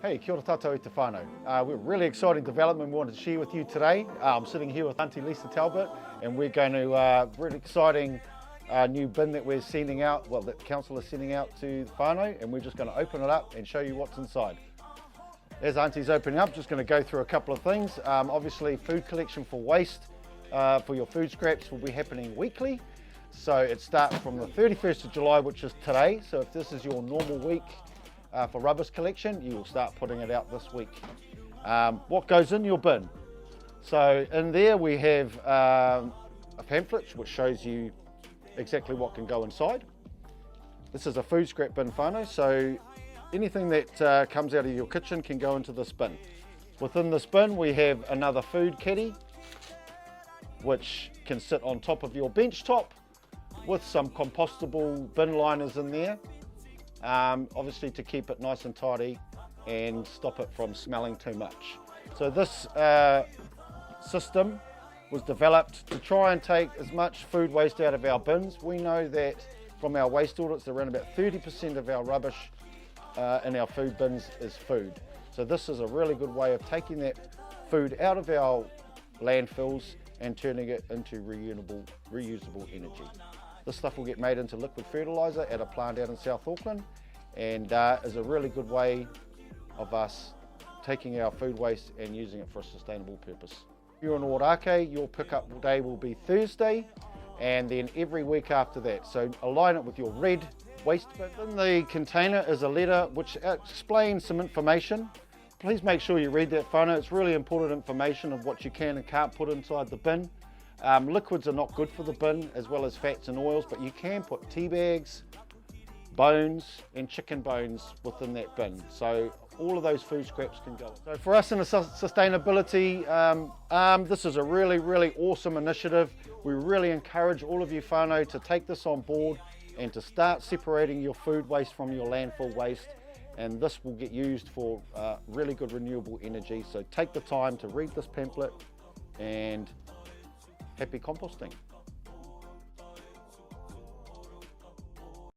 Hey, kia ora tātou i te whānau. We're really exciting development we wanted to share with you today. I'm sitting here with Auntie Lisa Talbot, and we're going to, really exciting new bin that we're sending out, well, that council is sending out to the whānau, and we're just going to open it up and show you what's inside. As Auntie's opening up, just going to go through a couple of things. Obviously, food collection for waste, for your food scraps will be happening weekly. So it starts from the 31st of July, which is today. So if this is your normal week for rubbish collection, you will start putting it out this week. What goes in your bin? So in there we have a pamphlet which shows you exactly what can go inside. This is a food scrap bin whānau, so anything that comes out of your kitchen can go into this bin. Within this bin we have another food caddy which can sit on top of your bench top with some compostable bin liners in there. Obviously to keep it nice and tidy and stop it from smelling too much. So this system was developed to try and take as much food waste out of our bins. We know that from our waste audits around about 30% of our rubbish in our food bins is food. So this is a really good way of taking that food out of our landfills and turning it into reusable energy. This stuff will get made into liquid fertiliser at a plant out in South Auckland, and is a really good way of us taking our food waste and using it for a sustainable purpose. If you're in Ōrākei, your pickup day will be Thursday, and then every week after that. So align it with your red waste bin. In the container is a letter which explains some information. Please make sure you read that whānau. It's really important information of what you can and can't put inside the bin. Liquids are not good for the bin, as well as fats and oils, but you can put tea bags, bones and chicken bones within that bin. So all of those food scraps can go. So for us in the sustainability, this is a really, really awesome initiative. We really encourage all of you whānau to take this on board and to start separating your food waste from your landfill waste. And this will get used for really good renewable energy. So take the time to read this pamphlet, and happy composting.